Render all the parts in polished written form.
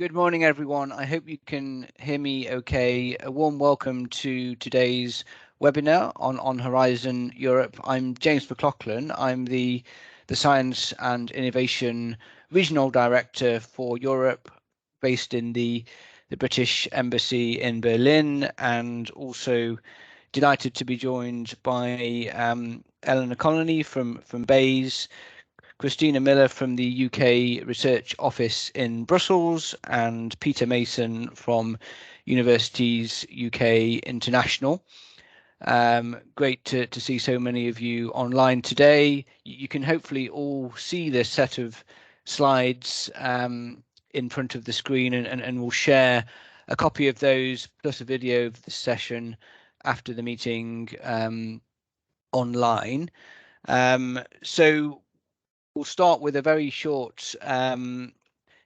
Good morning, everyone. I hope you can hear me okay. A warm welcome to today's webinar on Horizon Europe. I'm James McLaughlin. I'm the Science and Innovation Regional Director for Europe, based in the British Embassy in Berlin, and also delighted to be joined by Eleanor Connolly from BEIS, Christina Miller from the UK Research Office in Brussels, and Peter Mason from Universities UK International. Great to see so many of you online today. You can hopefully all see this set of slides in front of the screen, and we'll share a copy of those plus a video of the session after the meeting online. So we'll start with a very short status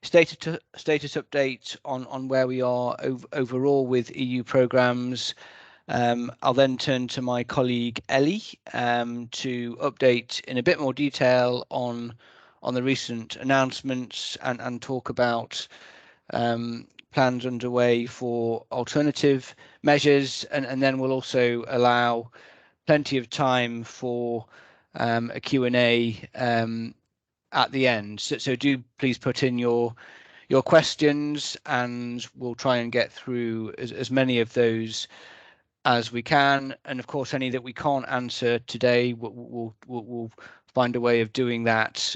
update on where we are overall with EU programmes. I'll then turn to my colleague Ellie to update in a bit more detail on the recent announcements and talk about plans underway for alternative measures, and then we'll also allow plenty of time for a Q&A at the end. So do please put in your questions, and we'll try and get through as many of those as we can. And of course, any that we can't answer today, we'll find a way of doing that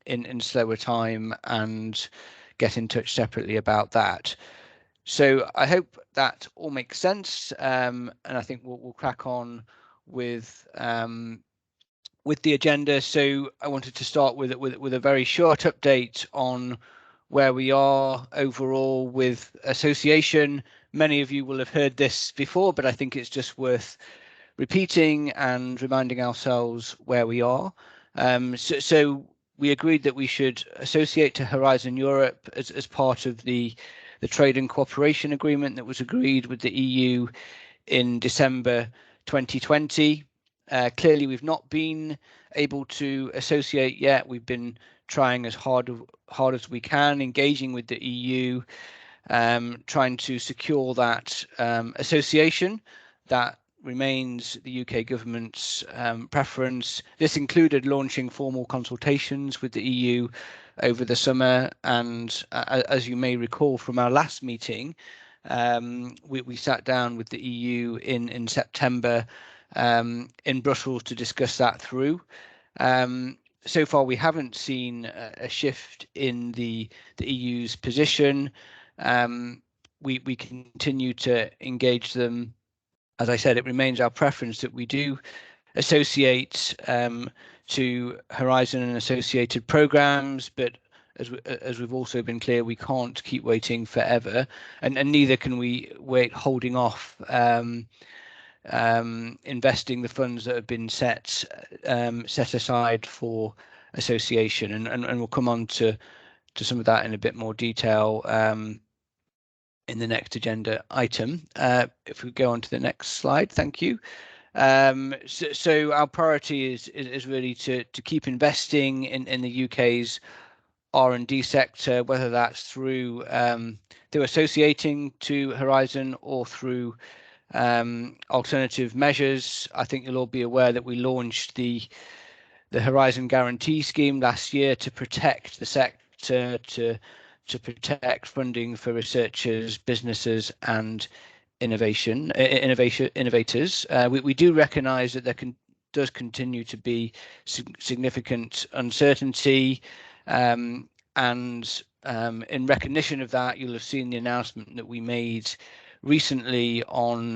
in slower time and get in touch separately about that. So I hope that all makes sense, and I think we'll crack on with the agenda. So I wanted to start with a very short update on where we are overall with association. Many of you will have heard this before, but I think it's just worth repeating and reminding ourselves where we are. So we agreed that we should associate to Horizon Europe as part of the trade and cooperation agreement that was agreed with the EU in December 2020. Clearly, we've not been able to associate yet. We've been trying as hard as we can, engaging with the EU, trying to secure that association. That remains the UK government's preference. This included launching formal consultations with the EU over the summer, and as you may recall from our last meeting, we sat down with the EU in September in Brussels to discuss that through. So far, we haven't seen a shift in the EU's position. We continue to engage them. As I said, it remains our preference that we do associate to Horizon and associated programs, but as we've also been clear, we can't keep waiting forever, and neither can we wait holding off investing the funds that have been set aside for association, and we'll come on to some of that in a bit more detail in the next agenda item. If we go on to the next slide, thank you. So our priority is really to keep investing in the UK's R&D sector, whether that's through associating to Horizon or through alternative measures. I think you'll all be aware that we launched the Horizon Guarantee Scheme last year to protect the sector, to protect funding for researchers, businesses, and innovators. We do recognise that there does continue to be significant uncertainty, and in recognition of that, you'll have seen the announcement that we made recently on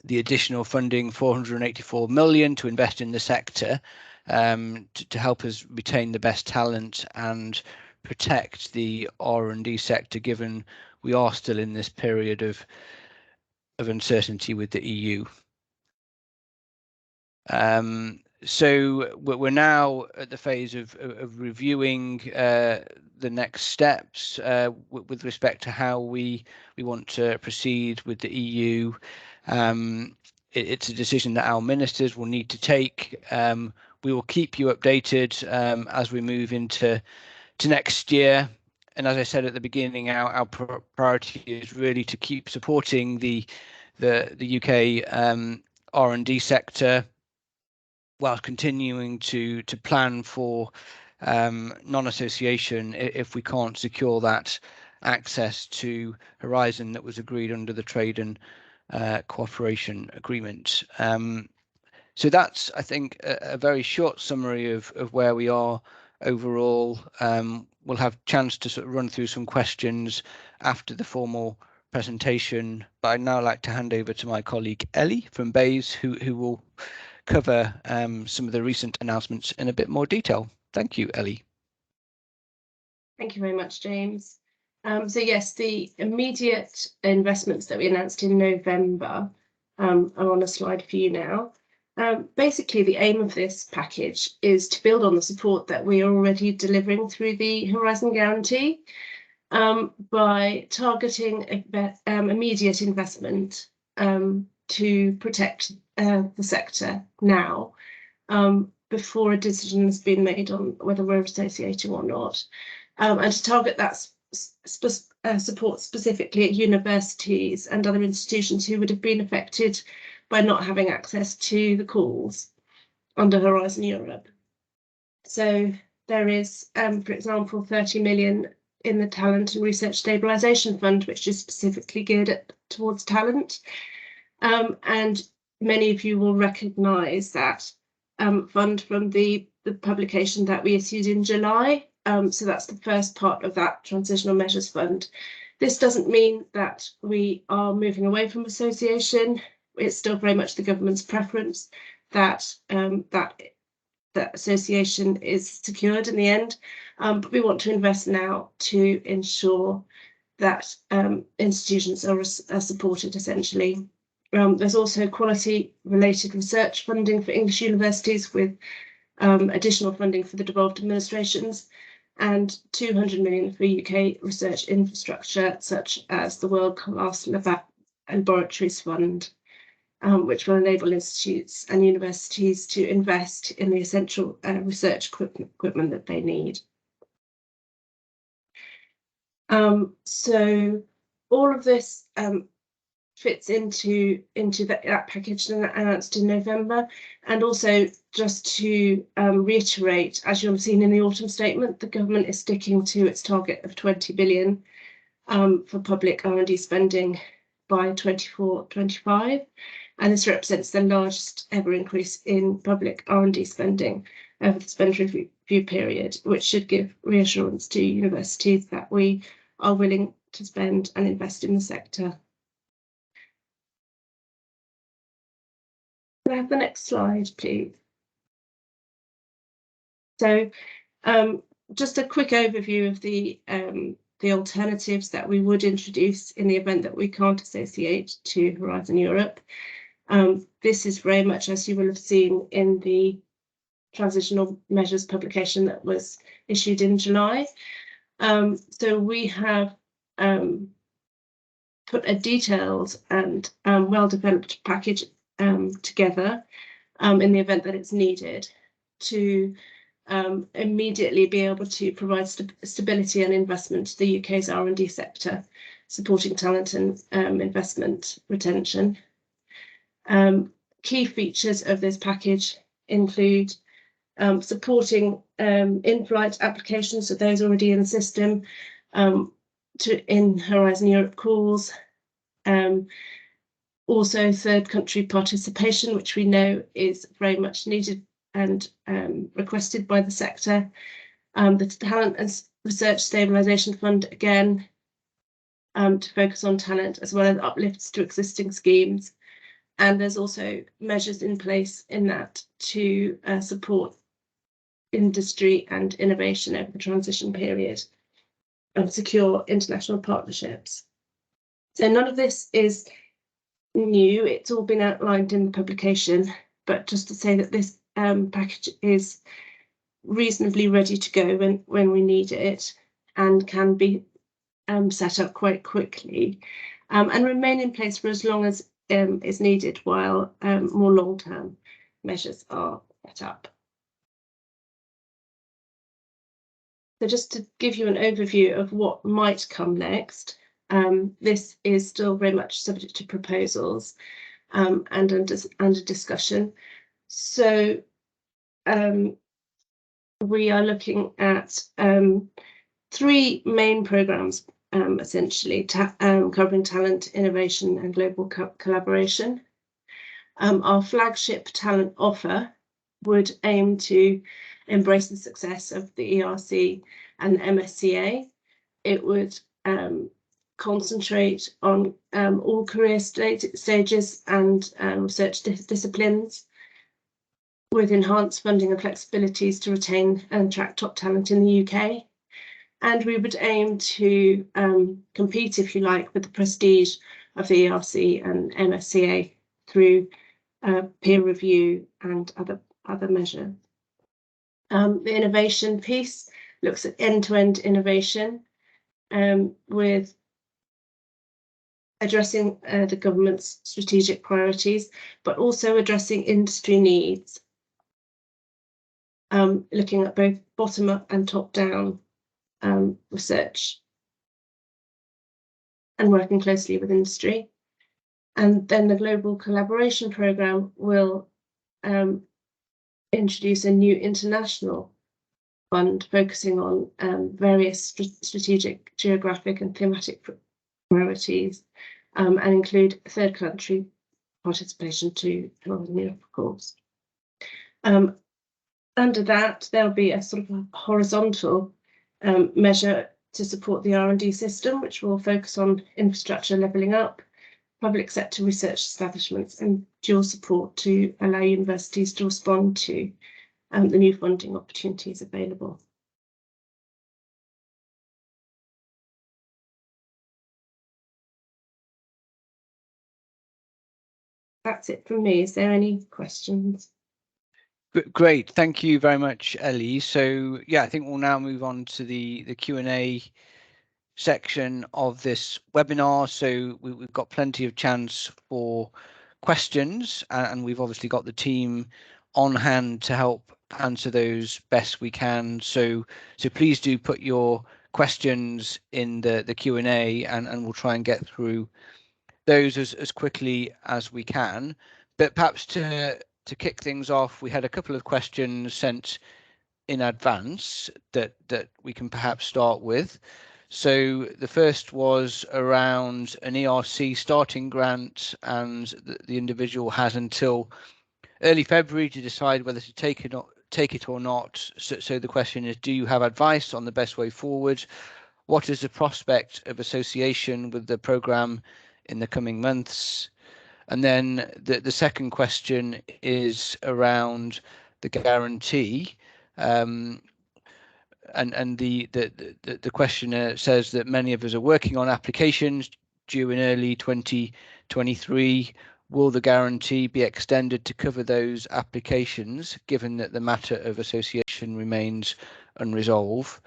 the additional funding, 484 million, to invest in the sector to help us retain the best talent and protect the R&D sector, given we are still in this period of uncertainty with the EU. So we're now at the phase of reviewing the next steps with respect to how we want to proceed with the EU. It's a decision that our ministers will need to take. We will keep you updated as we move into next year. and as I said at the beginning, our priority is really to keep supporting the UK R&D sector, while continuing to plan for non-association if we can't secure that access to Horizon that was agreed under the Trade and Cooperation Agreement. So that's, I think, a very short summary of where we are overall. We'll have a chance to sort of run through some questions after the formal presentation, but I'd now like to hand over to my colleague Ellie from BEIS, who will cover some of the recent announcements in a bit more detail. Thank you, Ellie. Thank you very much, James. So yes, the immediate investments that we announced in November are on a slide for you now. Basically, the aim of this package is to build on the support that we are already delivering through the Horizon Guarantee by targeting immediate investment to protect the sector now, before a decision has been made on whether we're associated or not, and to target that support specifically at universities and other institutions who would have been affected by not having access to the calls under Horizon Europe. So there is, for example, 30 million in the Talent and Research Stabilisation Fund, which is specifically geared towards talent. And many of you will recognise that fund from the publication that we issued in July. So that's the first part of that Transitional Measures Fund. This doesn't mean that we are moving away from association. It's still very much the government's preference that that association is secured in the end, but we want to invest now to ensure that institutions are supported essentially. There's also quality-related research funding for English universities with additional funding for the devolved administrations, and 200 million for UK research infrastructure, such as the World Class Laboratories Fund, which will enable institutes and universities to invest in the essential research equipment that they need. So all of this fits into that package announced in November. And also, just to reiterate, as you'll have seen in the autumn statement, the government is sticking to its target of 20 billion for public R&D spending by 24-25, and this represents the largest ever increase in public R&D spending over the spend review period, which should give reassurance to universities that we are willing to spend and invest in the sector. Can I have the next slide, please? So just a quick overview of the alternatives that we would introduce in the event that we can't associate to Horizon Europe. This is very much, as you will have seen in the transitional measures publication that was issued in July. So we have put a detailed and well-developed package together in the event that it's needed to immediately be able to provide stability and investment to the UK's R&D sector, supporting talent and investment retention. Key features of this package include supporting in-flight applications, so those already in the system, in Horizon Europe calls. Also third country participation, which we know is very much needed and requested by the sector. The Talent and Research Stabilisation Fund, again, to focus on talent, as well as uplifts to existing schemes. And there's also measures in place in that to support industry and innovation over the transition period and secure international partnerships. So none of this is new, it's all been outlined in the publication, but just to say that this package is reasonably ready to go when we need it, and can be set up quite quickly, and remain in place for as long as is needed while more long-term measures are set up. So just to give you an overview of what might come next, this is still very much subject to proposals and under discussion. So we are looking at 3 main programs, essentially, covering talent, innovation and global collaboration. Our flagship talent offer would aim to embrace the success of the ERC and MSCA. It would concentrate on all career stages and research disciplines, with enhanced funding and flexibilities to retain and attract top talent in the UK. And we would aim to compete, if you like, with the prestige of the ERC and MSCA through peer review and other measures. The innovation piece looks at end-to-end innovation with addressing the government's strategic priorities, but also addressing industry needs, looking at both bottom-up and top-down research and working closely with industry. And then the Global Collaboration Programme will introduce a new international fund focusing on various strategic, geographic and thematic priorities, and include third country participation to of course. Under that, there'll be a sort of a horizontal measure to support the R&D system, which will focus on infrastructure levelling up, public sector research establishments and dual support to allow universities to respond to the new funding opportunities available. That's it from me. Is there any questions? Great, thank you very much, Ellie. So yeah, I think we'll now move on to the Q&A section of this webinar. So we've got plenty of chance for questions, and we've obviously got the team on hand to help answer those best we can. So please do put your questions in the Q&A, and we'll try and get through those as quickly as we can. But perhaps to kick things off, we had a couple of questions sent in advance that we can perhaps start with. So the first was around an ERC starting grant, and the individual has until early February to decide whether to take it or not. So the question is, do you have advice on the best way forward? What is the prospect of association with the programme in the coming months? And then the second question is around the guarantee. And the questioner says that many of us are working on applications due in early 2023. Will the guarantee be extended to cover those applications, given that the matter of association remains unresolved?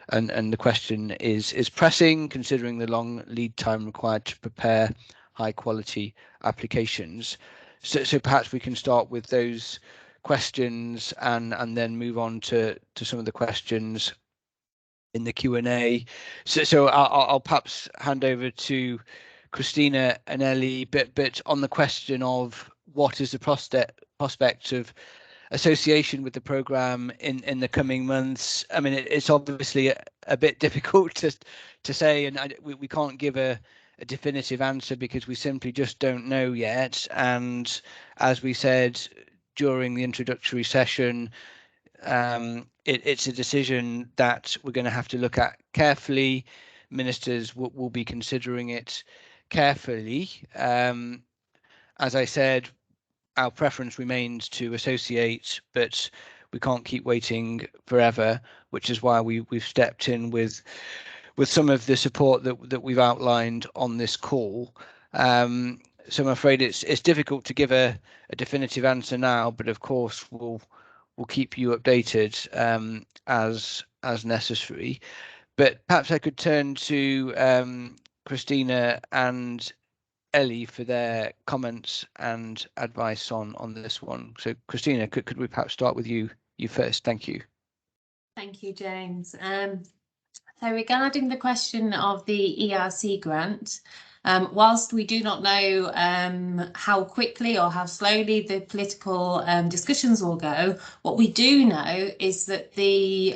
And the question is pressing, considering the long lead time required to prepare high quality applications. So perhaps we can start with those questions and then move on to some of the questions in the Q&A. So I'll perhaps hand over to Christina and Ellie, but on the question of what is the prospect of association with the programme in the coming months. I mean, it's obviously a bit difficult to say, and we can't give a definitive answer because we simply just don't know yet. And as we said during the introductory session, it's a decision that we're going to have to look at carefully. Ministers will be considering it carefully. As I said, our preference remains to associate, but we can't keep waiting forever, which is why we've stepped in with some of the support that we've outlined on this call. So I'm afraid it's difficult to give a definitive answer now, but of course we'll keep you updated as necessary. But perhaps I could turn to Christina and Ellie for their comments and advice on this one. So Christina, could we perhaps start with you first? Thank you. Thank you, James. So regarding the question of the ERC grant, whilst we do not know how quickly or how slowly the political discussions will go, what we do know is that the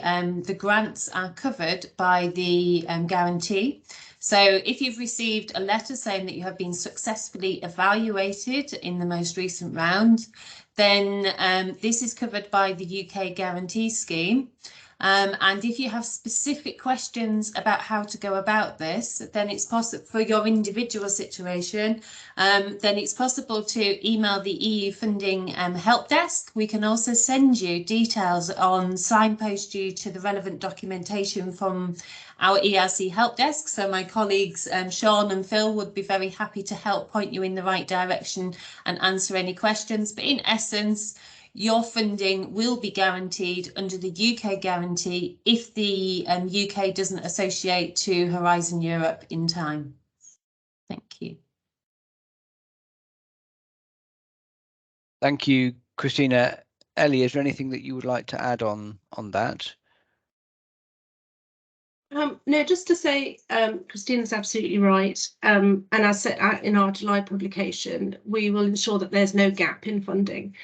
grants are covered by the guarantee. So if you've received a letter saying that you have been successfully evaluated in the most recent round, then this is covered by the UK guarantee scheme. And if you have specific questions about how to go about this, then it's possible for your individual situation, then it's possible to email the EU funding help desk. We can also send you details on signpost you to the relevant documentation from our ERC help desk. So my colleagues Sean and Phil would be very happy to help point you in the right direction and answer any questions. But in essence, your funding will be guaranteed under the UK guarantee if the UK doesn't associate to Horizon Europe in time. Thank you. Thank you, Christina. Ellie, is there anything that you would like to add on that? No, just to say, Christina's absolutely right. And as set out in our July publication, we will ensure that there's no gap in funding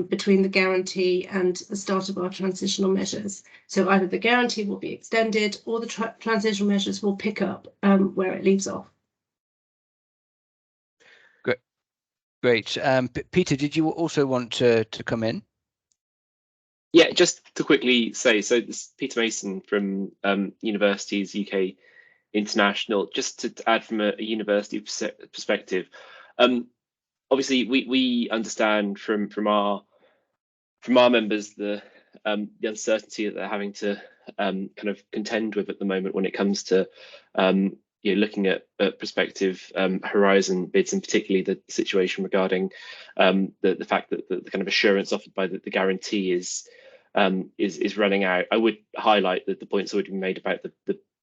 between the guarantee and the start of our transitional measures. So either the guarantee will be extended or the transitional measures will pick up where it leaves off. Great. Peter, did you also want to come in? Yeah, just to quickly say, so this is Peter Mason from Universities UK International. Just to add from a university perspective, obviously we understand from our members the uncertainty that they're having to kind of contend with at the moment when it comes to looking at prospective Horizon bids, and particularly the situation regarding the fact that the kind of assurance offered by the guarantee is running out. I would highlight that the points already been made about the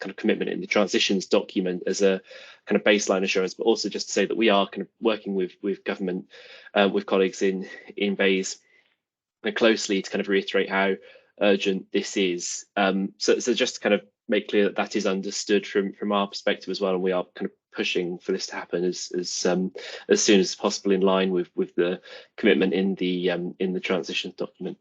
kind of commitment in the transitions document as a kind of baseline assurance, but also just to say that we are kind of working with government, with colleagues in BEIS closely to kind of reiterate how urgent this is. So just to kind of make clear that that is understood from our perspective as well, and we are kind of pushing for this to happen as soon as possible, in line with the commitment in the transitions document.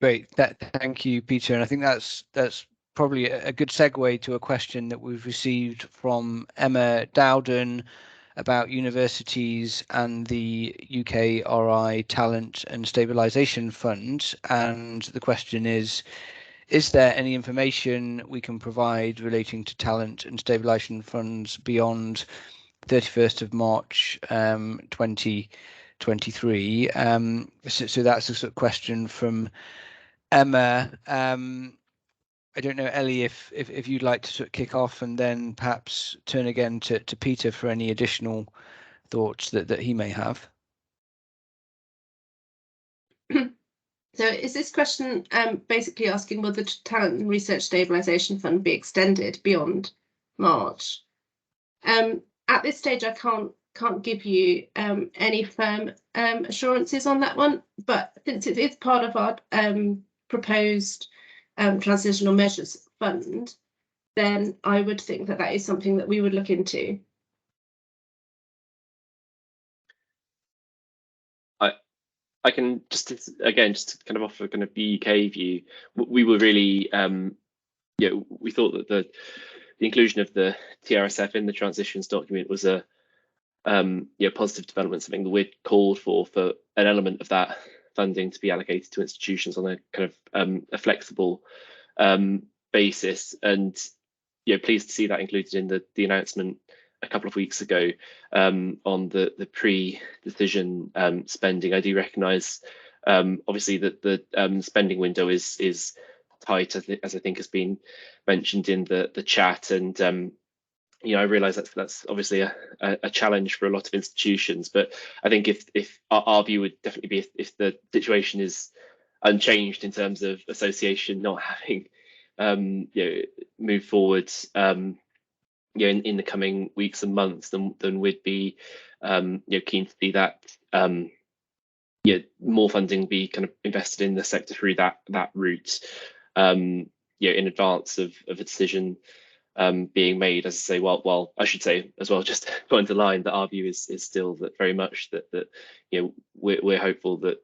Great, thank you, Peter. And I think that's probably a good segue to a question that we've received from Emma Dowden about universities and the UKRI Talent and Stabilisation Fund. And the question is there any information we can provide relating to talent and stabilisation funds beyond 31st of March 2023? So that's a sort of question from Emma. I don't know, Ellie, if you'd like to sort of kick off and then perhaps turn again to Peter for any additional thoughts that he may have. So is this question basically asking, will the Talent and Research Stabilisation Fund be extended beyond March? At this stage, I can't give you any firm assurances on that one, but since it is part of our proposed transitional measures fund, then I would think that is something that we would look into. I can just kind of offer kind of the UK view. We were really, we thought that the inclusion of the TRSF in the transitions document was a positive development, something that we'd called for an element of that funding to be allocated to institutions on a kind of a flexible basis, and pleased to see that included in the announcement a couple of weeks ago on the pre-decision spending. I do recognise obviously that the spending window is tight, as I think has been mentioned in the chat, and I realise that's obviously a challenge for a lot of institutions, but I think if our view would definitely be if the situation is unchanged in terms of association not having move forward in the coming weeks and months, then we'd be keen to see that more funding be kind of invested in the sector through that route, in advance of a decision being made. As I say, well, I should say as well, just to underline that our view is still that very much that we're hopeful that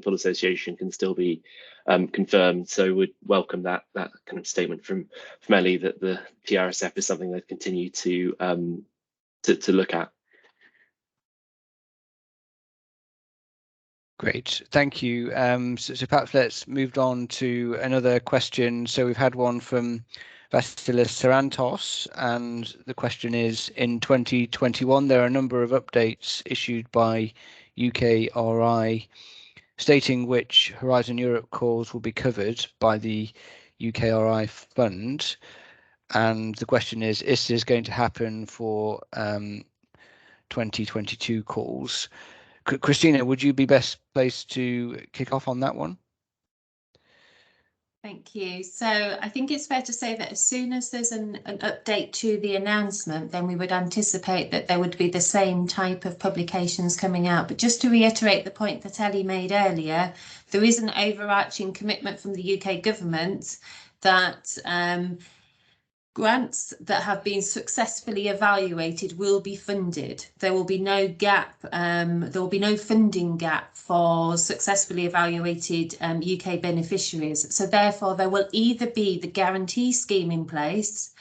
full association can still be confirmed. So we'd welcome that kind of statement from Ellie that the PRSF is something they continue to look at. Great, thank you. So perhaps let's move on to another question. So we've had one from Vasilis Sarantos, and the question is, in 2021, there are a number of updates issued by UKRI stating which Horizon Europe calls will be covered by the UKRI fund. And the question is this going to happen for 2022 calls? Christina, would you be best placed to kick off on that one? Thank you. So I think it's fair to say that as soon as there's an update to the announcement, then we would anticipate that there would be the same type of publications coming out. But just to reiterate the point that Ellie made earlier, there is an overarching commitment from the UK government that grants that have been successfully evaluated will be funded. There will be no gap, there will be no funding gap for successfully evaluated UK beneficiaries. So therefore there will either be the guarantee scheme in place,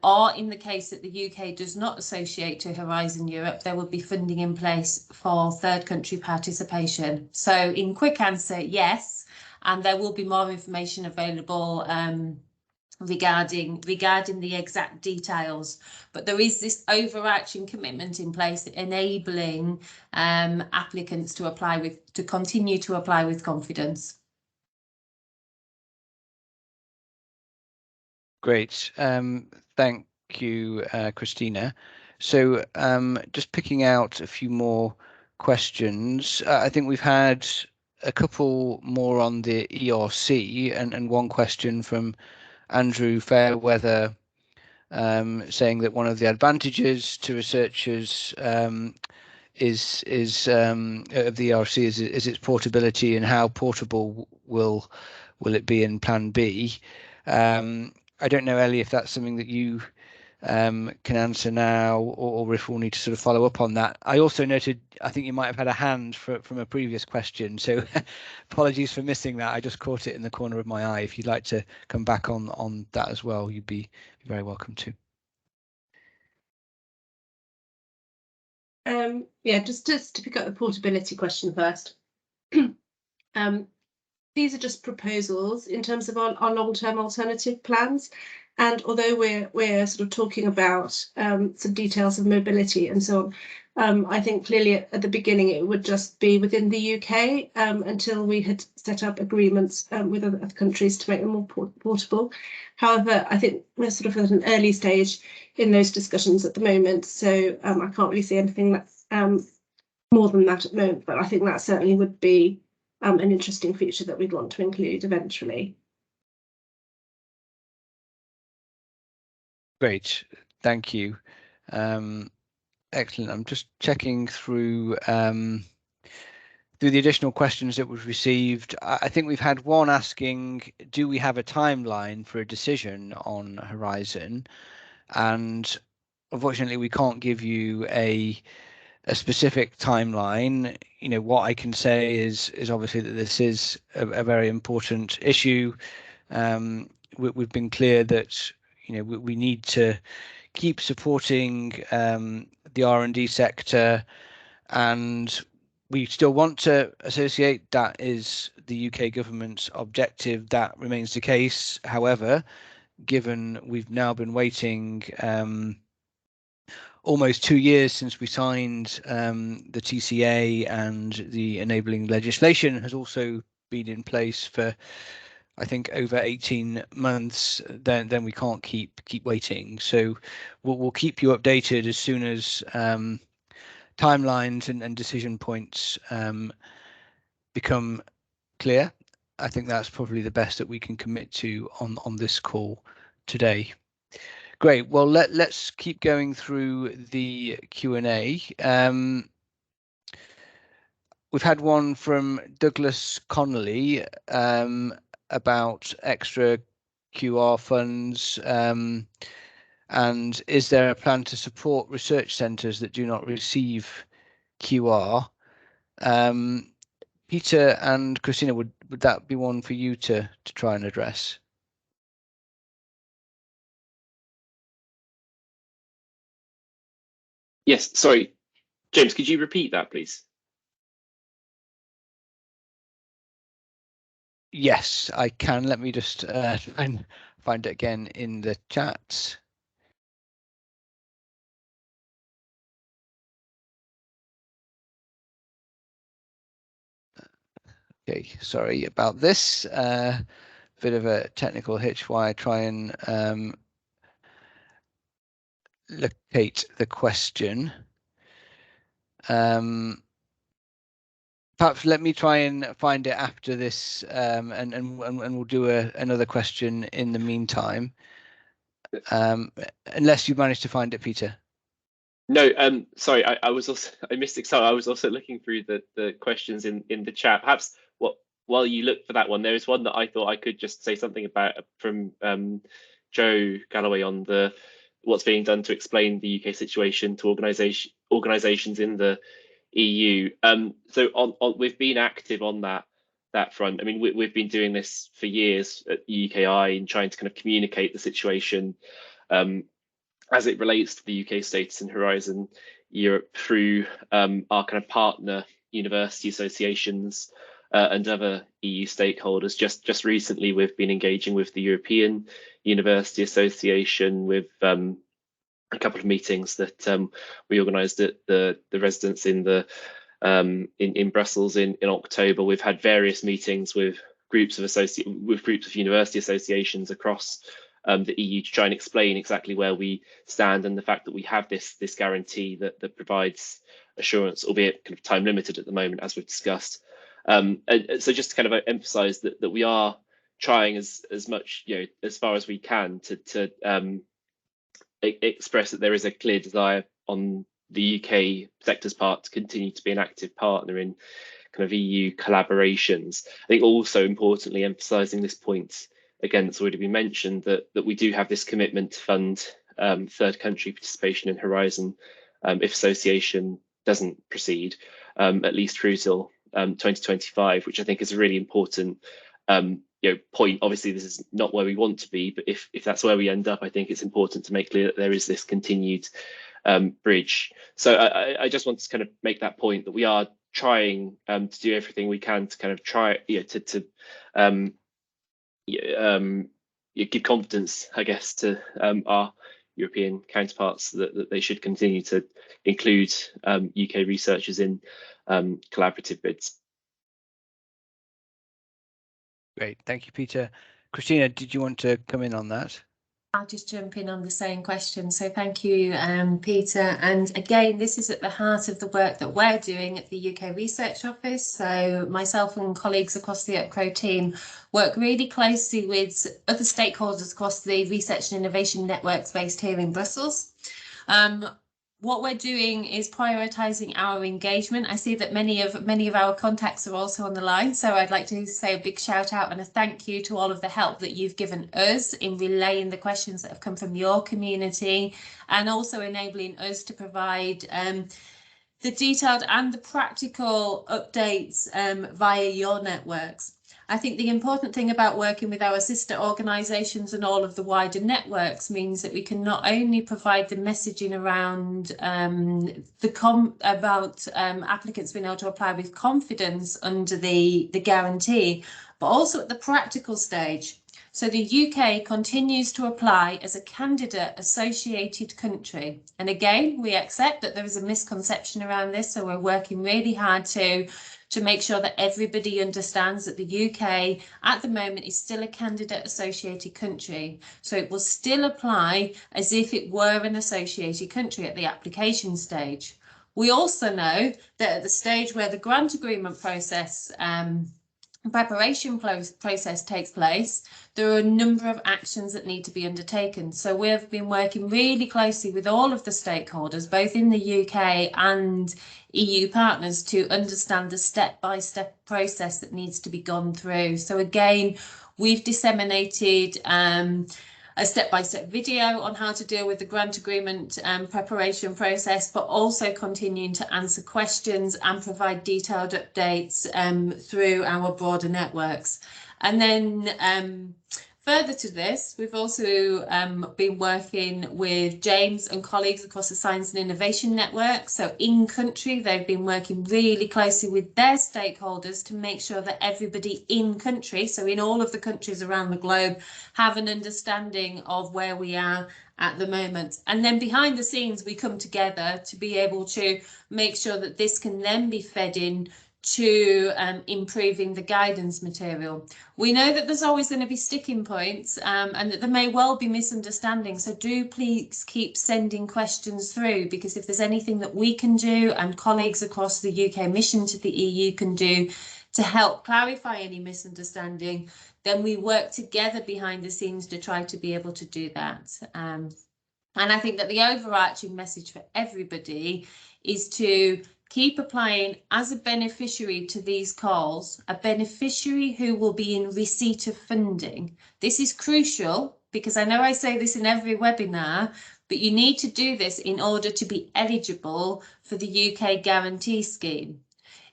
or in the case that the UK does not associate to Horizon Europe, there will be funding in place for third country participation. So in quick answer, yes, and there will be more information available regarding the exact details, but there is this overarching commitment in place enabling applicants to continue to apply with confidence. Great, thank you, Christina. So just picking out a few more questions. I think we've had a couple more on the ERC and one question from Andrew Fairweather saying that one of the advantages to researchers is of the ERC is its portability, and how portable will it be in Plan B? I don't know, Ellie, if that's something that you can answer now, or if we'll need to sort of follow up on that. I also noted, I think you might have had a hand from a previous question, so apologies for missing that. I just caught it in the corner of my eye. If you'd like to come back on that as well, you'd be very welcome to. Yeah, just to pick up the portability question first. These are just proposals in terms of our long-term alternative plans. And although we're sort of talking about some details of mobility and so on, I think clearly at the beginning it would just be within the UK until we had set up agreements with other countries to make them more portable. However, I think we're sort of at an early stage in those discussions at the moment, so I can't really see anything that's more than that at the moment, but I think that certainly would be an interesting feature that we'd want to include eventually. Great, thank you. Excellent. I'm just checking through the additional questions that we've received. I think we've had one asking, do we have a timeline for a decision on Horizon? And unfortunately, we can't give you a specific timeline. You know, what I can say is obviously that this is a very important issue. We've been clear that we need to keep supporting the R&D sector, and we still want to associate. That is the UK government's objective. That remains the case. However, given we've now been waiting almost 2 years since we signed the TCA, and the enabling legislation has also been in place for, I think, over 18 months, then we can't keep waiting. So we'll keep you updated as soon as timelines and decision points become clear. I think that's probably the best that we can commit to on this call today. Great. Well, let's keep going through the Q&A. we've had one from Douglas Connolly about extra QR funds. And is there a plan to support research centres that do not receive QR? Peter and Christina, would that be one for you to try and address? Yes, sorry, James, could you repeat that, please? Yes, I can. Let me just try and find it again in the chat. Okay, sorry about this. Bit of a technical hitch while I try and locate the question. Perhaps let me try and find it after this, and we'll do another question in the meantime. Unless you managed to find it, Peter. No, sorry, I was also I missed it. So I was also looking through the questions in the chat. Perhaps while you look for that one, there is one that I thought I could just say something about from Joe Galloway on what's being done to explain the UK situation to organisations in the EU. So we've been active on that front. I mean, we've been doing this for years at UKI and trying to kind of communicate the situation as it relates to the UK status in Horizon Europe through our kind of partner university associations and other EU stakeholders. Just recently, we've been engaging with the European University Association with a couple of meetings that we organised at the residence in in Brussels in October. We've had various meetings with groups of university associations across the EU to try and explain exactly where we stand and the fact that we have this guarantee that provides assurance, albeit kind of time limited at the moment, as we've discussed. And so just to kind of emphasise that we are trying as much, as far as we can to express that there is a clear desire on the UK sector's part to continue to be an active partner in kind of EU collaborations. I think also importantly emphasising this point again that's already been mentioned, that we do have this commitment to fund third country participation in Horizon if association doesn't proceed, at least through till 2025, which I think is a really important point. Obviously, this is not where we want to be, but if that's where we end up, I think it's important to make clear that there is this continued bridge. So I just want to kind of make that point that we are trying to do everything we can to kind of try give confidence, I guess, to our European counterparts that they should continue to include UK researchers in collaborative bids. Great, thank you, Peter. Christina, did you want to come in on that? I'll just jump in on the same question. So thank you, Peter. And again, this is at the heart of the work that we're doing at the UK Research Office. So myself and colleagues across the UPCRO team work really closely with other stakeholders across the research and innovation networks based here in Brussels. What we're doing is prioritising our engagement. I see that many of our contacts are also on the line, so I'd like to say a big shout out and a thank you to all of the help that you've given us in relaying the questions that have come from your community, and also enabling us to provide the detailed and the practical updates via your networks. I think the important thing about working with our sister organisations and all of the wider networks means that we can not only provide the messaging around applicants being able to apply with confidence under the guarantee, but also at the practical stage. So the UK continues to apply as a candidate associated country. And again, we accept that there is a misconception around this, so we're working really hard to make sure that everybody understands that the UK at the moment is still a candidate associated country. So it will still apply as if it were an associated country at the application stage. We also know that at the stage where the grant agreement process preparation process takes place, there are a number of actions that need to be undertaken. So we've been working really closely with all of the stakeholders, both in the UK and EU partners, to understand the step-by-step process that needs to be gone through. So again, we've disseminated a step-by-step video on how to deal with the grant agreement preparation process, but also continuing to answer questions and provide detailed updates through our broader networks. And then further to this, we've also been working with James and colleagues across the Science and Innovation Network. So in country, they've been working really closely with their stakeholders to make sure that everybody in country, so in all of the countries around the globe, have an understanding of where we are at the moment. And then behind the scenes, we come together to be able to make sure that this can then be fed in to improving the guidance material. We know that there's always going to be sticking points and that there may well be misunderstandings, so do please keep sending questions through, because if there's anything that we can do and colleagues across the UK mission to the EU can do to help clarify any misunderstanding, then we work together behind the scenes to try to be able to do that. And I think that the overarching message for everybody is to keep applying as a beneficiary to these calls, a beneficiary who will be in receipt of funding. This is crucial, because I know I say this in every webinar, but you need to do this in order to be eligible for the UK Guarantee Scheme.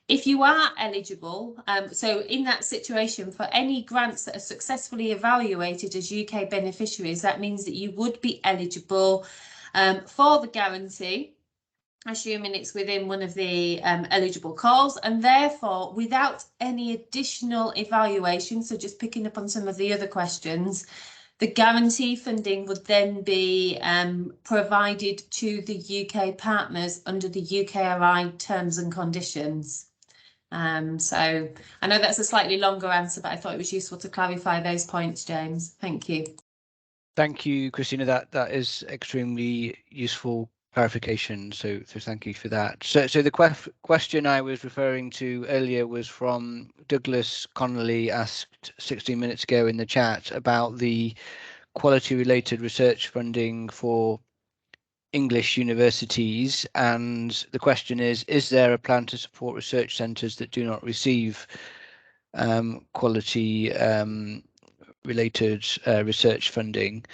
If you are eligible, so in that situation, for any grants that are successfully evaluated as UK beneficiaries, that means that you would be eligible for the guarantee, assuming it's within one of the eligible calls, and therefore without any additional evaluation, so just picking up on some of the other questions, the guarantee funding would then be provided to the UK partners under the UKRI terms and conditions. So I know that's a slightly longer answer, but I thought it was useful to clarify those points, James. Thank you. Thank you, Christina. That is extremely useful clarification. So thank you for that. So the question I was referring to earlier was from Douglas Connolly, asked 16 minutes ago in the chat about the quality-related research funding for English universities, and the question is there a plan to support research centres that do not receive quality related research funding?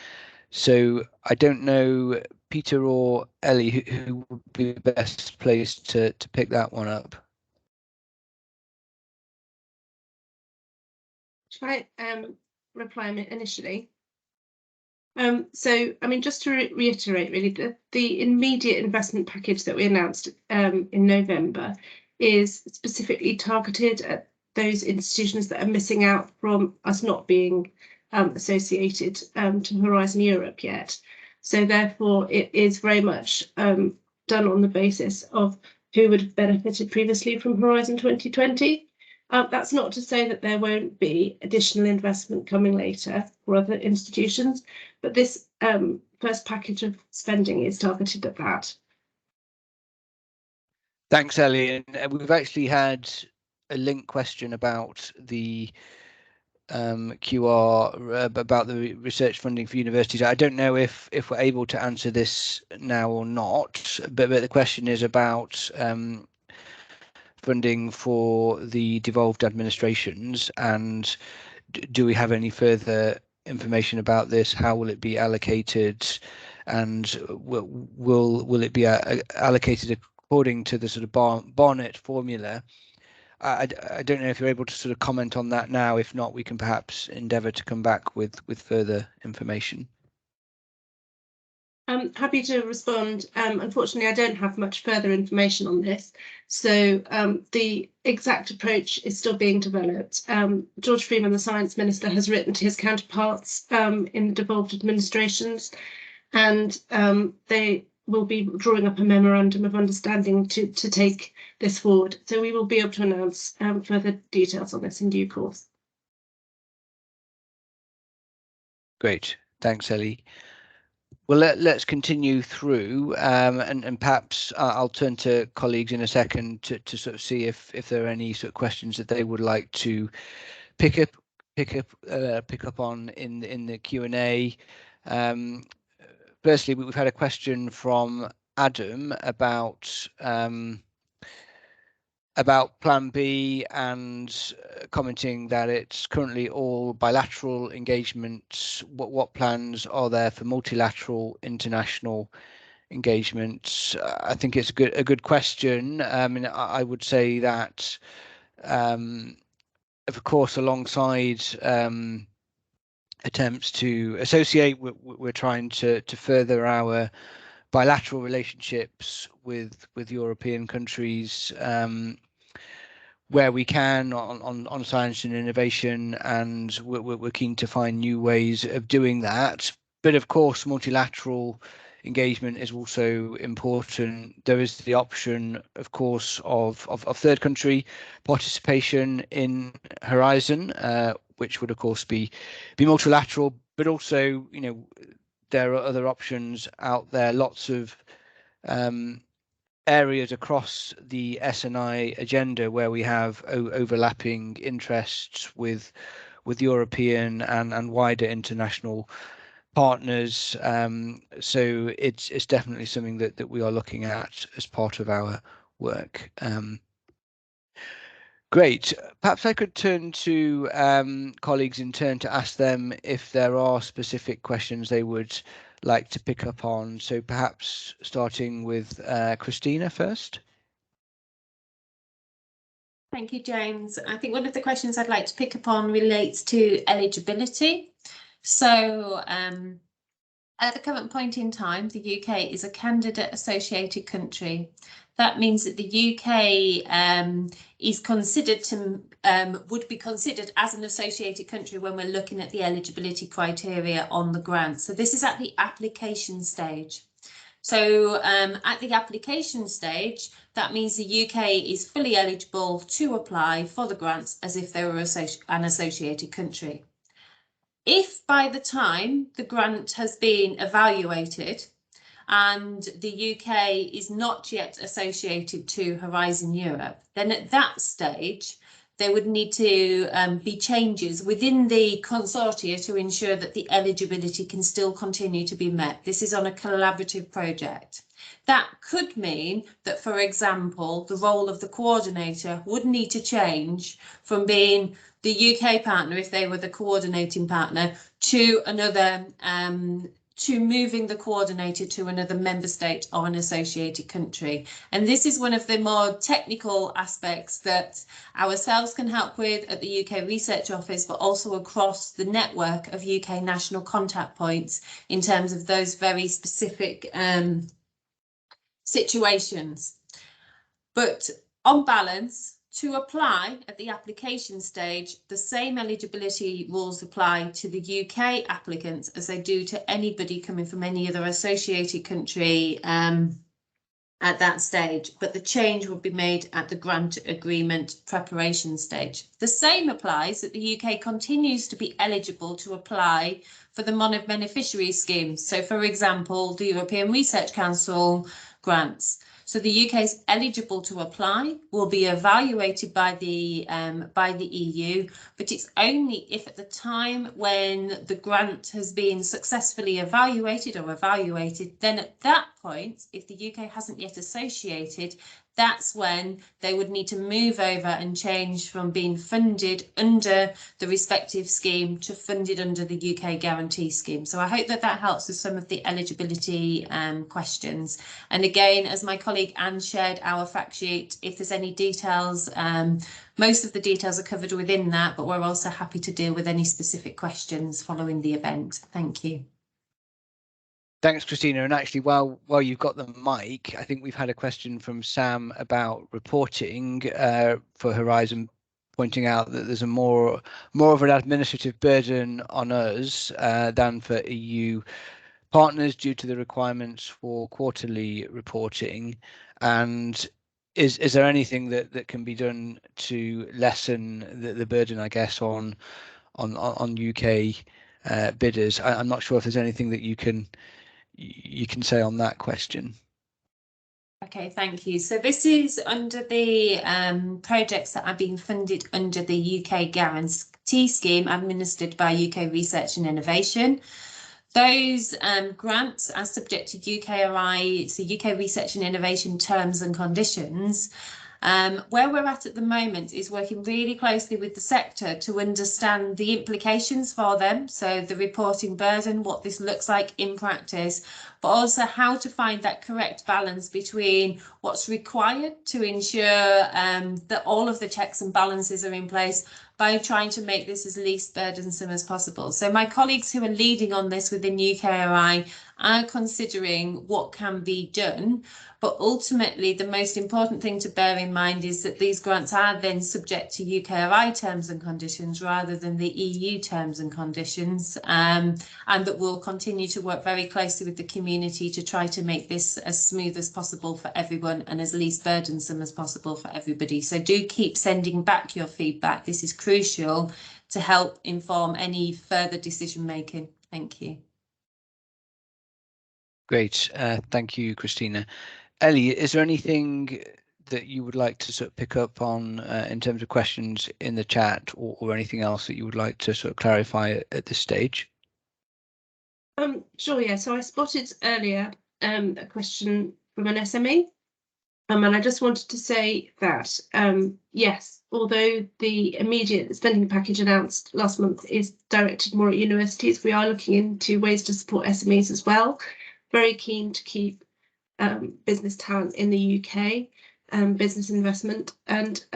So I don't know, Peter or Ellie, who would be the best placed to pick that one up. Shall I reply initially? So, I mean, just to reiterate, really, the immediate investment package that we announced in November is specifically targeted at those institutions that are missing out from us not being associated to Horizon Europe yet. So therefore, it is very much done on the basis of who would have benefited previously from Horizon 2020. That's not to say that there won't be additional investment coming later for other institutions, but this first package of spending is targeted at that. Thanks, Ellie. And we've actually had a link question about the QR, about the research funding for universities. I don't know if we're able to answer this now or not, but the question is about funding for the devolved administrations, and do we have any further information about this? How will it be allocated, and will it be allocated according to the sort of Barnett formula? I don't know if you're able to sort of comment on that now. If not, we can perhaps endeavour to come back with further information. I'm happy to respond. Unfortunately, I don't have much further information on this. So the exact approach is still being developed. George Freeman, the Science Minister, has written to his counterparts in the devolved administrations, and they will be drawing up a memorandum of understanding to take this forward. So we will be able to announce further details on this in due course. Great, thanks, Ellie. Well, let's continue through, and perhaps I'll turn to colleagues in a second to sort of see if there are any sort of questions that they would like to pick up on in the Q&A. Firstly, we've had a question from Adam about Plan B and commenting that it's currently all bilateral engagements. What plans are there for multilateral international engagements? I think it's a good question. And I would say that, of course, alongside attempts to associate, we're trying to further our bilateral relationships with European countries where we can on science and innovation, and we're keen to find new ways of doing that. But of course, multilateral engagement is also important. There is the option, of course, of third country participation in Horizon, which would of course be multilateral, but also, you know, there are other options out there, lots of areas across the S&I agenda where we have overlapping interests with European and wider international partners. So it's definitely something that we are looking at as part of our work. Great. Perhaps I could turn to colleagues in turn to ask them if there are specific questions they would like to pick up on. So perhaps starting with Christina first. Thank you, James. I think one of the questions I'd like to pick up on relates to eligibility. So at the current point in time, the UK is a candidate associated country. That means that the UK is considered to would be considered as an associated country when we're looking at the eligibility criteria on the grant. So this is at the application stage. So at the application stage, that means the UK is fully eligible to apply for the grants as if they were an associated country. If by the time the grant has been evaluated and the UK is not yet associated to Horizon Europe, then at that stage, there would need to be changes within the consortia to ensure that the eligibility can still continue to be met. This is on a collaborative project. That could mean that, for example, the role of the coordinator would need to change from being the UK partner, if they were the coordinating partner, to another, to moving the coordinator to another member state or an associated country. And this is one of the more technical aspects that ourselves can help with at the UK Research Office, but also across the network of UK national contact points in terms of those very specific situations. But on balance, to apply at the application stage, the same eligibility rules apply to the UK applicants as they do to anybody coming from any other associated country at that stage, but the change will be made at the grant agreement preparation stage. The same applies that the UK continues to be eligible to apply for the mono-beneficiary schemes. So, for example, the European Research Council grants. So the UK is eligible to apply, will be evaluated by the EU, but it's only if at the time when the grant has been successfully evaluated, then at that point, if the UK hasn't yet associated, that's when they would need to move over and change from being funded under the respective scheme to funded under the UK guarantee scheme. So I hope that that helps with some of the eligibility questions. And again, as my colleague Anne shared our fact sheet, if there's any details, most of the details are covered within that, but we're also happy to deal with any specific questions following the event. Thank you. Thanks, Christina. And actually, while you've got the mic, I think we've had a question from Sam about reporting for Horizon, pointing out that there's a more of an administrative burden on us than for EU partners due to the requirements for quarterly reporting. And is there anything that can be done to lessen the burden, I guess, on UK bidders? I'm not sure if there's anything that you can say on that question. Okay, thank you. So this is under the projects that are being funded under the UK scheme administered by UK Research and Innovation. Those grants are subject to UKRI, so UK Research and Innovation terms and conditions. Where we're at the moment is working really closely with the sector to understand the implications for them, so the reporting burden, what this looks like in practice, but also how to find that correct balance between what's required to ensure that all of the checks and balances are in place by trying to make this as least burdensome as possible. So my colleagues who are leading on this within UKRI are considering what can be done, but ultimately the most important thing to bear in mind is that these grants are then subject to UKRI terms and conditions rather than the EU terms and conditions, and that we'll continue to work very closely with the community to try to make this as smooth as possible for everyone and as least burdensome as possible for everybody. So do keep sending back your feedback. This is crucial to help inform any further decision making. Thank you. Great. Thank you, Christina. Ellie, is there anything that you would like to sort of pick up on in terms of questions in the chat, or anything else that you would like to sort of clarify at this stage? Sure, yeah. So I spotted earlier a question from an SME, and I just wanted to say that yes, although the immediate spending package announced last month is directed more at universities, we are looking into ways to support SMEs as well. Very keen to keep business talent in the UK, business investment, and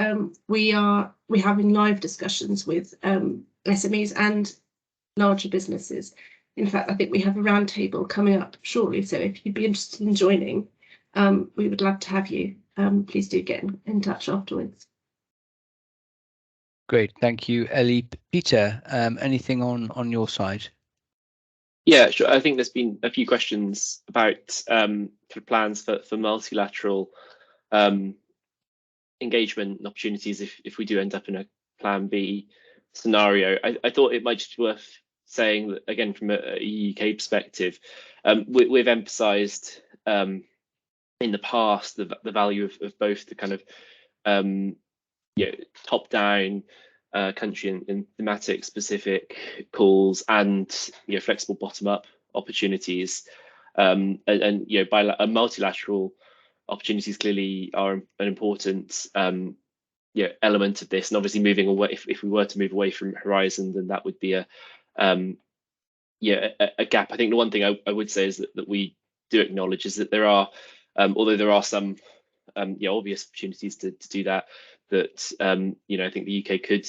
we're having live discussions with SMEs and larger businesses. In fact, I think we have a roundtable coming up shortly, so if you'd be interested in joining, we would love to have you. Please do get in touch afterwards. Great, thank you, Ellie. Peter, anything on your side? Yeah, sure. I think there's been a few questions about plans for multilateral engagement and opportunities if we do end up in a Plan B scenario. I thought it might just be worth saying that, again, from a UK perspective, we've emphasised in the past the value of both the kind of top-down country and thematic specific calls and flexible bottom-up opportunities, and multilateral opportunities clearly are an important element of this. And obviously, moving away, if we were to move away from Horizon, then that would be a gap. I think the one thing I would say is that we do acknowledge is that there are, although there are some obvious opportunities to do that I think the UK could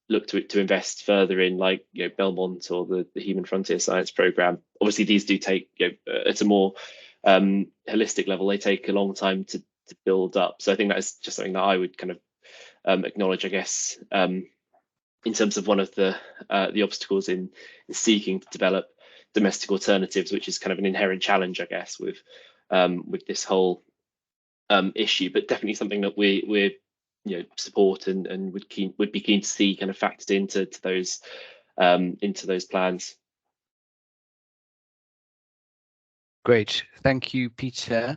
look to invest further in, like Belmont or the Human Frontier Science Programme. Obviously, these do take at a more holistic level, they take a long time to build up. So I think that is just something that I would kind of acknowledge, I guess, in terms of one of the obstacles in seeking to develop domestic alternatives, which is kind of an inherent challenge, I guess, with this whole issue, but definitely something that we're support and would be keen to see kind of factored into those plans. Great, thank you, Peter.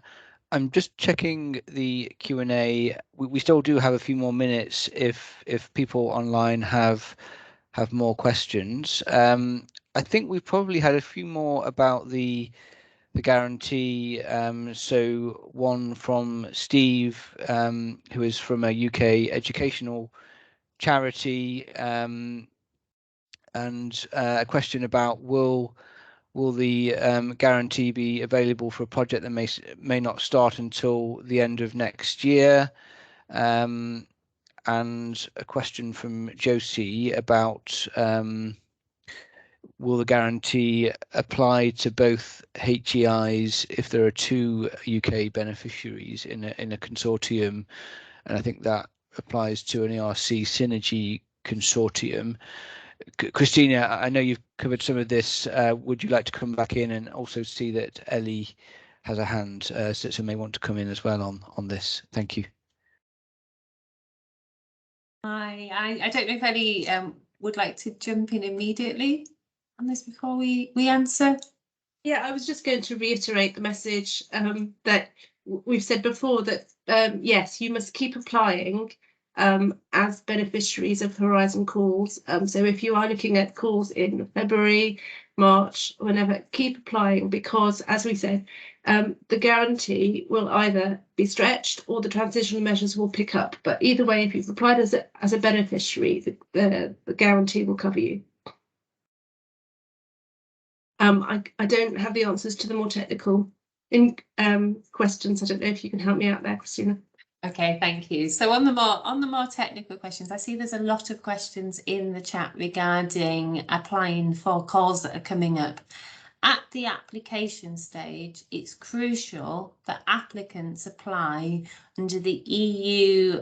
I'm just checking the Q&A. We still do have a few more minutes if people online have more questions. I think we've probably had a few more about the guarantee. So one from Steve, who is from a UK educational charity, and a question about will the guarantee be available for a project that may not start until the end of next year, and a question from Josie about will the guarantee apply to both HEIs if there are two UK beneficiaries in a consortium? And I think that applies to an ERC synergy consortium. Christina, I know you've covered some of this. Would you like to come back in and also see that Ellie has a hand, so may want to come in as well on this? Thank you. I don't know if Ellie would like to jump in immediately on this before we answer. Yeah, I was just going to reiterate the message that we've said before, that yes, you must keep applying as beneficiaries of Horizon calls. So if you are looking at calls in February, March, whenever, keep applying, because as we said, the guarantee will either be stretched or the transitional measures will pick up. But either way, if you've applied as a beneficiary, the guarantee will cover you. I don't have the answers to the more technical questions. I don't know if you can help me out there, Christina. Okay, thank you. So on the more technical questions, I see there's a lot of questions in the chat regarding applying for calls that are coming up. At the application stage, it's crucial that applicants apply under the EU,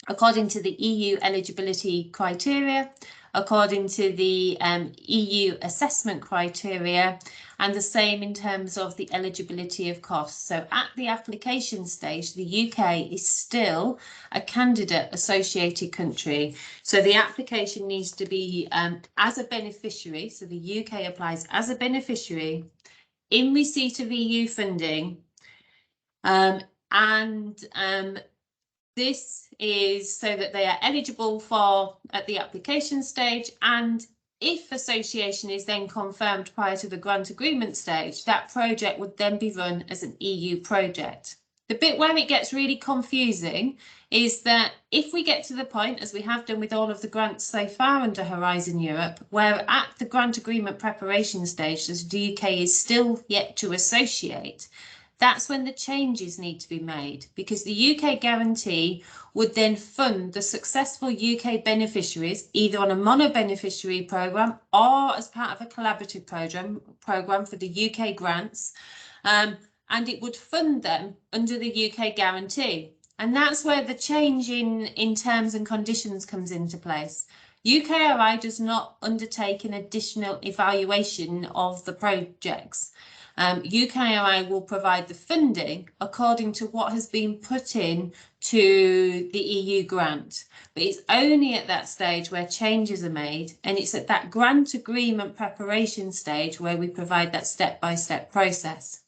according to the EU eligibility criteria, according to the EU assessment criteria, and the same in terms of the eligibility of costs. So at the application stage, the UK is still a candidate associated country. So the application needs to be as a beneficiary. So the UK applies as a beneficiary in receipt of EU funding, this is so that they are eligible for at the application stage, and if association is then confirmed prior to the grant agreement stage, that project would then be run as an EU project. The bit where it gets really confusing is that if we get to the point, as we have done with all of the grants so far under Horizon Europe, where at the grant agreement preparation stage, the UK is still yet to associate, that's when the changes need to be made, because the UK guarantee would then fund the successful UK beneficiaries either on a mono-beneficiary programme or as part of a collaborative programme for the UK grants, and it would fund them under the UK guarantee. And that's where the change in terms and conditions comes into place. UKRI does not undertake an additional evaluation of the projects. UKRI will provide the funding according to what has been put in to the EU grant, but it's only at that stage where changes are made, and it's at that grant agreement preparation stage where we provide that step-by-step process.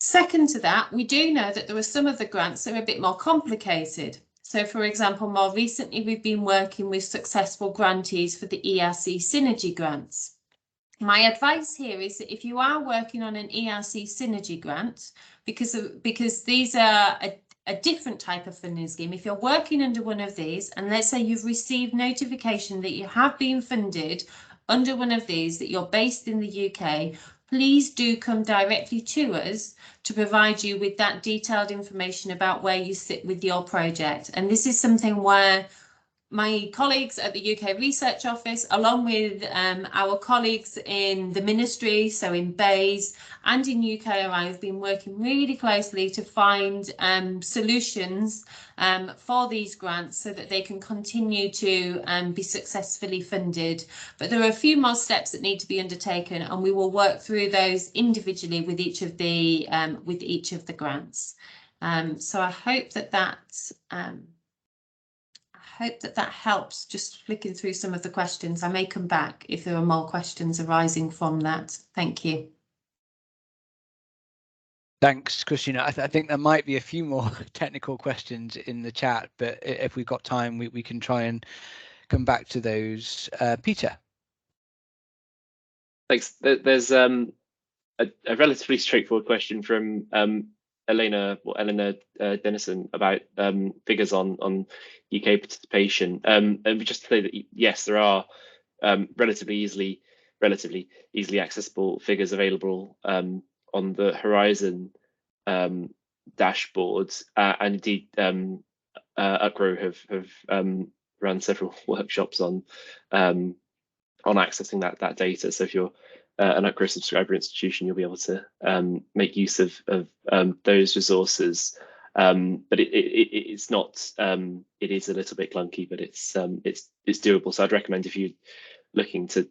Second to that, we do know that there are some of the grants that are a bit more complicated. So, for example, more recently, we've been working with successful grantees for the ERC Synergy grants. My advice here is that if you are working on an ERC Synergy grant, because these are a different type of funding scheme, if you're working under one of these, and let's say you've received notification that you have been funded under one of these, that you're based in the UK, please do come directly to us to provide you with that detailed information about where you sit with your project. And this is something where my colleagues at the UK Research Office, along with our colleagues in the ministry, so in BAYS and in UKRI, have been working really closely to find solutions for these grants so that they can continue to be successfully funded. But there are a few more steps that need to be undertaken, and we will work through those individually with each of the grants. So I hope that helps, just flicking through some of the questions. I may come back if there are more questions arising from that. Thank you. Thanks, Christina. I think there might be a few more technical questions in the chat, but if we've got time, we can try and come back to those. Peter. Thanks. There's a relatively straightforward question from Eleanor Dennison about figures on UK participation, and just to say that yes, there are relatively easily accessible figures available on the Horizon dashboards, and indeed UCRO have run several workshops on accessing that data. So if you're an UCRO subscriber institution, you'll be able to make use of those resources. But it's not. It is a little bit clunky, but it's doable. So I'd recommend, if you're looking to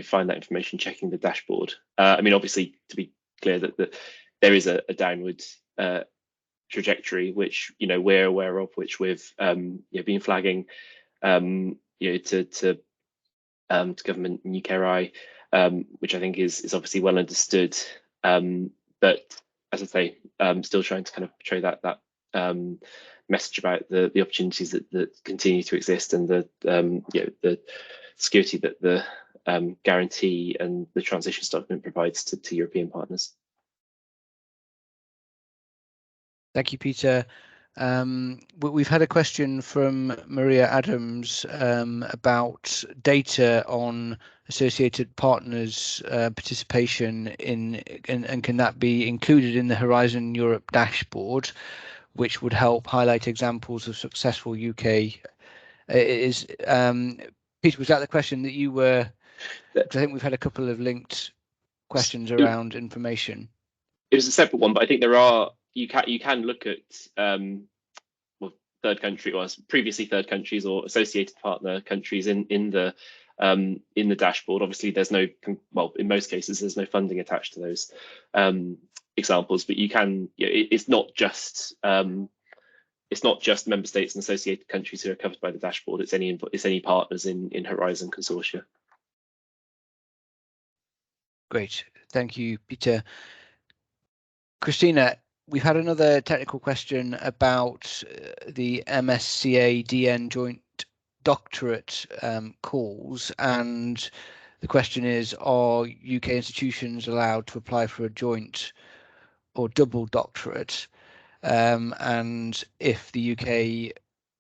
find that information, checking the dashboard. I mean, obviously, to be clear, that there is a downward trajectory, which we're aware of, which we've been flagging to government and UKRI, which I think is obviously well understood. But as I say, still trying to kind of portray that message about the opportunities that continue to exist, and the the security that the guarantee and the transitions document provides to European partners. Thank you, Peter. We've had a question from Maria Adams about data on associated partners' participation and can that be included in the Horizon Europe dashboard, which would help highlight examples of successful UK. Peter, was that the question that you were? Because I think we've had a couple of linked questions around information. It was a separate one, but I think there are. You can look at third country, or previously third countries or associated partner countries in the dashboard. Obviously, there's no, well, in most cases, there's no funding attached to those examples, but you can. It's not just member states and associated countries who are covered by the dashboard. It's any partners in Horizon consortia. Great, thank you, Peter. Christina, we've had another technical question about the MSCA DN joint doctorate calls, and the question is, are UK institutions allowed to apply for a joint or double doctorate? And if the UK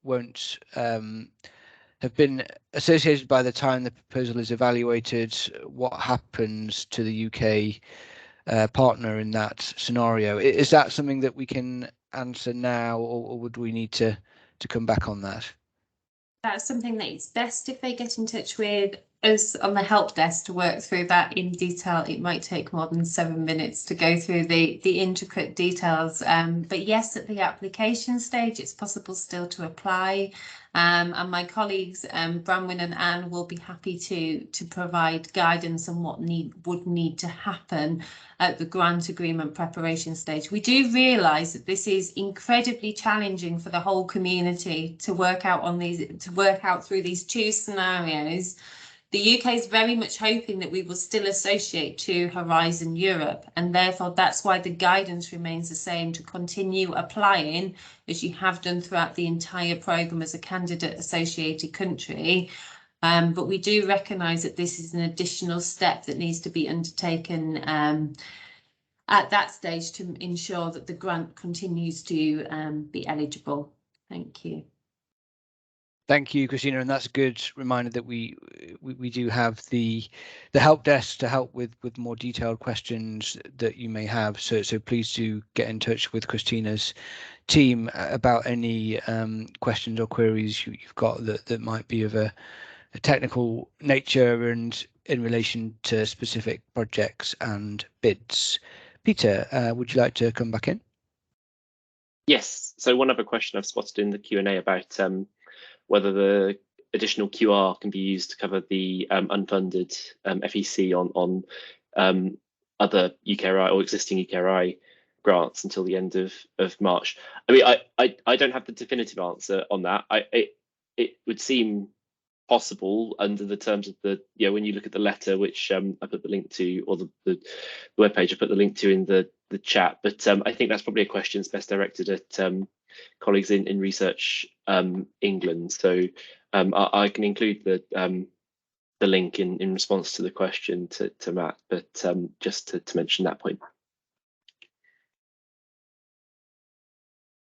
won't have been associated by the time the proposal is evaluated, what happens to the UK partner in that scenario? Is that something that we can answer now, or would we need to come back on that? That's something that it's best if they get in touch with us on the help desk to work through that in detail. It might take more than 7 minutes to go through the intricate details, but yes, at the application stage it's possible still to apply, and my colleagues Branwen and Anne will be happy to provide guidance on what would need to happen at the grant agreement preparation stage. We do realise that this is incredibly challenging for the whole community to work out through these two scenarios. The UK is very much hoping that we will still associate to Horizon Europe, and therefore that's why the guidance remains the same, to continue applying as you have done throughout the entire programme as a candidate associated country. But we do recognise that this is an additional step that needs to be undertaken at that stage to ensure that the grant continues to be eligible. Thank you. Thank you, Christina, and that's a good reminder that we do have the help desk to help with more detailed questions that you may have. So please do get in touch with Christina's team about any questions or queries you've got that might be of a technical nature and in relation to specific projects and bids. Peter, would you like to come back in? Yes. So one other question I've spotted in the Q&A about whether the additional QR can be used to cover the unfunded FEC on other UKRI or existing UKRI grants until the end of March. I mean, I don't have the definitive answer on that. It would seem possible under the terms of the, when you look at the letter, which I put the link to, or the webpage I put the link to in the chat, but I think that's probably a question that's best directed at colleagues in Research England. So I can include the link in response to the question to Matt, but just to mention that point.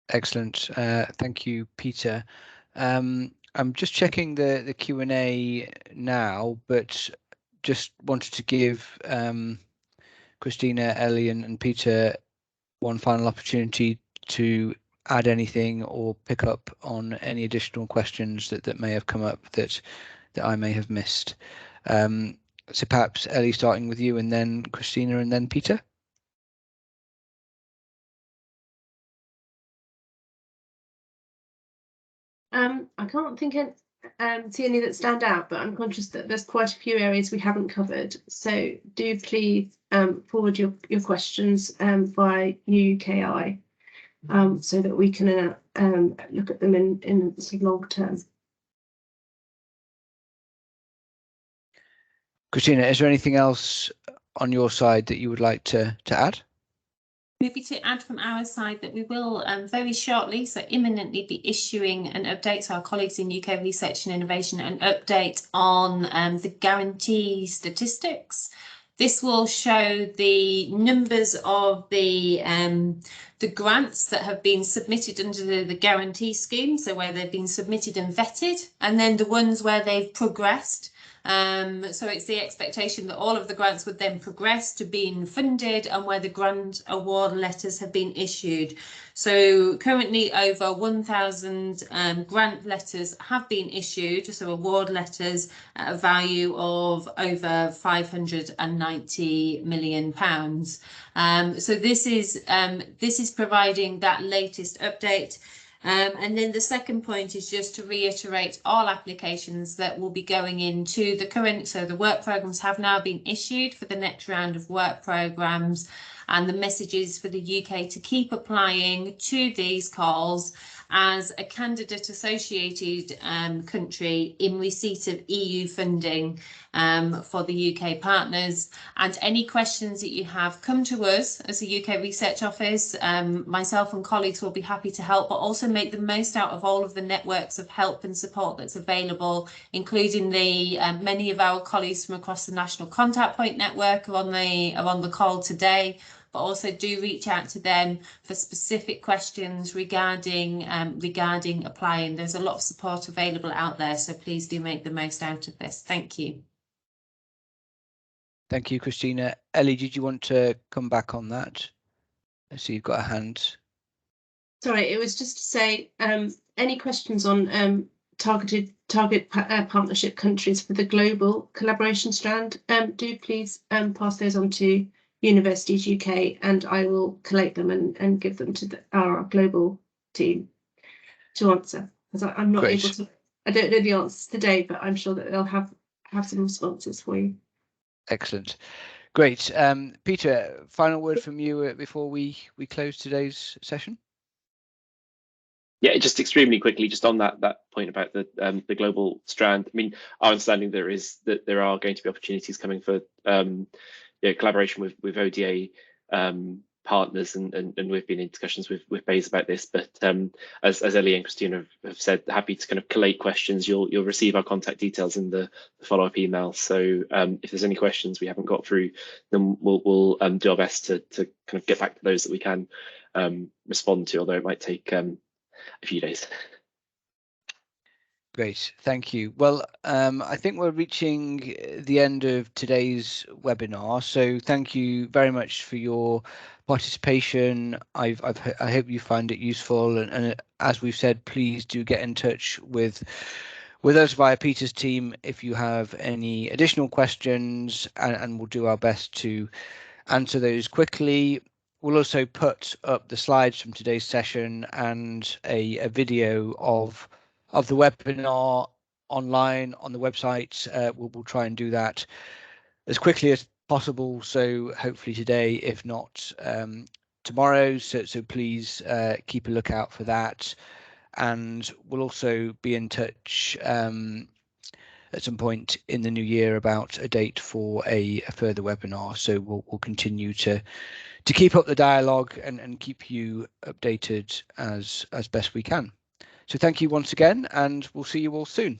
Excellent. Thank you, Peter. I'm just checking the Q&A now, but just wanted to give Christina, Ellie and Peter one final opportunity to add anything or pick up on any additional questions that may have come up that I may have missed. So perhaps Ellie, starting with you, and then Christina, and then Peter. I can't think see any that stand out, but I'm conscious that there's quite a few areas we haven't covered. So do please forward your questions via UKI so that we can look at them in sort of long term. Christina, is there anything else on your side that you would like to add? Maybe to add from our side that we will very shortly, so imminently, be issuing an update to our colleagues in UK Research and Innovation, an update on the guarantee statistics. This will show the numbers of the grants that have been submitted under the guarantee scheme, so where they've been submitted and vetted, and then the ones where they've progressed. So it's the expectation that all of the grants would then progress to being funded and where the grant award letters have been issued. So currently over 1,000 grant letters have been issued, so award letters at a value of over £590 million. So this is providing that latest update. And then the second point is just to reiterate all applications that will be going into the current, so the work programmes have now been issued for the next round of work programmes, and the message is for the UK to keep applying to these calls as a candidate associated country in receipt of EU funding for the UK partners. And any questions that you have, come to us as the UK Research Office. Myself and colleagues will be happy to help, but also make the most out of all of the networks of help and support that's available, including the many of our colleagues from across the National Contact Point Network are on the call today. But also do reach out to them for specific questions regarding applying. There's a lot of support available out there, so please do make the most out of this. Thank you. Thank you, Christina. Ellie, did you want to come back on that? I see you've got a hand. Sorry, it was just to say, any questions on target partnership countries for the global collaboration strand, do please pass those on to Universities UK, and I will collate them and give them to our global team to answer, because I'm not able to. I don't know the answers today, but I'm sure that they'll have some responses for you. Excellent, great. Peter, final word from you before we close today's session. Yeah, just extremely quickly, just on that point about the global strand. I mean, our understanding there are going to be opportunities coming for collaboration with ODA partners, and we've been in discussions with BEIS about this. But as Ellie and Christina have said, happy to kind of collate questions. You'll receive our contact details in the follow-up email. So if there's any questions we haven't got through, then we'll do our best to kind of get back to those that we can respond to, although it might take a few days. Great, thank you. Well, I think we're reaching the end of today's webinar, so thank you very much for your participation. I hope you find it useful, and as we've said, please do get in touch with us via Peter's team if you have any additional questions, and we'll do our best to answer those quickly. We'll also put up the slides from today's session and a video of the webinar online on the website. We'll try and do that as quickly as possible, so hopefully today, if not tomorrow. So please keep a lookout for that, and we'll also be in touch at some point in the new year about a date for a further webinar. So we'll continue to keep up the dialogue and keep you updated as best we can. So thank you once again, and we'll see you all soon.